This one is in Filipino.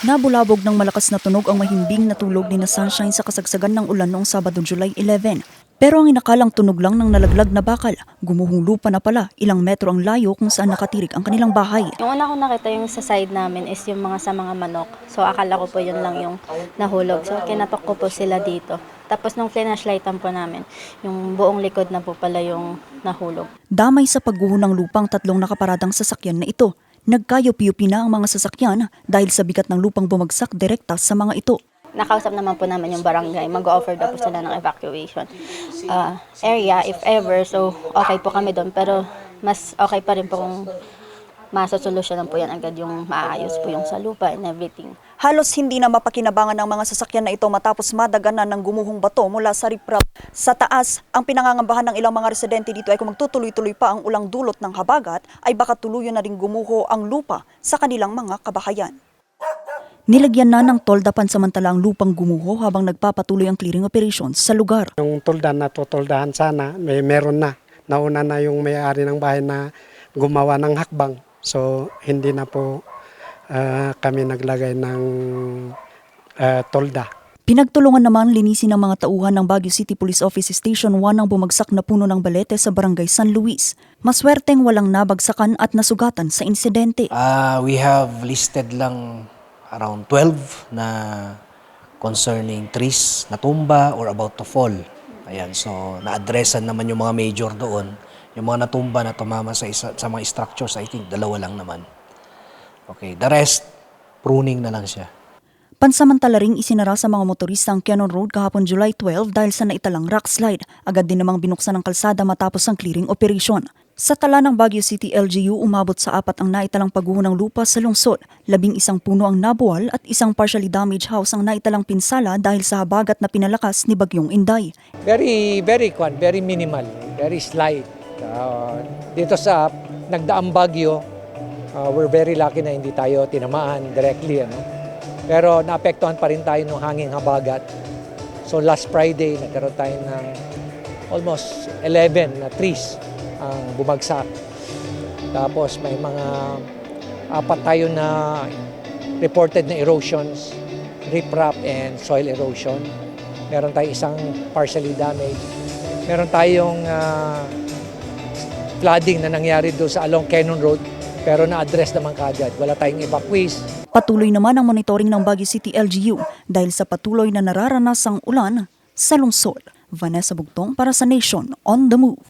Nabulabog ng malakas na tunog ang mahimbing na tulog ni na Sunshine sa kasagsagan ng ulan noong Sabado, July 11. Pero ang inakalang tunog lang ng nalaglag na bakal, gumuhong lupa na pala ilang metro ang layo kung saan nakatirik ang kanilang bahay. Yung una ko nakita yung sa side namin is yung sa mga manok. So akala ko po yun lang yung nahulog. So kinatok ko po sila dito. Tapos nung flashlightan po namin, yung buong likod na po pala yung nahulog. Damay sa pagguho ng lupang tatlong nakaparadang sasakyan na ito. Nagkayup-yupi na ang mga sasakyan dahil sa bigat ng lupang bumagsak direkta sa mga ito. Nakausap naman po namin yung barangay. Mag-offer daw po sila ng evacuation area if ever. So okay po kami doon. Pero mas okay pa rin po kung masosolusyonan po yan agad yung maayos po yung sa lupa and everything. Halos hindi na mapakinabangan ng mga sasakyan na ito matapos madaganan ng gumuhong bato mula sa riprap. Sa taas, ang pinangangambahan ng ilang mga residente dito ay kung magtutuloy-tuloy pa ang ulang dulot ng habagat ay baka tuluyan na rin gumuho ang lupa sa kanilang mga kabahayan. Nilagyan na ng tolda pansamantala ang lupang gumuho habang nagpapatuloy ang clearing operations sa lugar. Yung tolda na tutoldahan sana, meron na. Nauna na yung may-ari ng bahay na gumawa ng hakbang. So hindi na po kami naglagay ng tolda. Pinagtulungan naman linisin ng mga tauhan ng Baguio City Police Office Station 1 ang bumagsak na puno ng balete sa Barangay San Luis. Maswerteng walang nabagsakan at nasugatan sa insidente. We have listed lang around 12 na concerning trees na tumba or about to fall. Ayan, so na-addressan naman yung mga major doon. Yung mga natumba na tumama sa mga structures, I think dalawa lang naman. Okay, the rest, pruning na lang siya. Pansamantala ring isinara sa mga motorista ang Quezon Road kahapon July 12 dahil sa naitalang rock slide. Agad din namang binuksan ang kalsada matapos ang clearing operation. Sa tala ng Baguio City LGU, umabot sa 4 ang naitalang pagguho ng lupa sa lungsod. 11 puno ang nabuwal at isang partially damaged house ang naitalang pinsala dahil sa habagat na pinalakas ni Bagyong Inday. Very minimal, very slight. Dito sa nagdaang bagyo, we're very lucky na hindi tayo tinamaan directly. Pero naapektuhan pa rin tayo ng hanging habagat. So last Friday, nagkaroon tayo ng almost 11 na trees ang bumagsak. Tapos may mga 4 tayo na reported na erosions, riprap and soil erosion. Meron tayong isang partially damaged. Meron tayong flooding na nangyari doon sa along Quezon Road, pero na-address naman kaagad. Wala tayong evacuees. Patuloy naman ang monitoring ng Baguio City LGU dahil sa patuloy na nararanasang ulan sa lungsod. Vanessa Bugtong para sa Nation on the Move.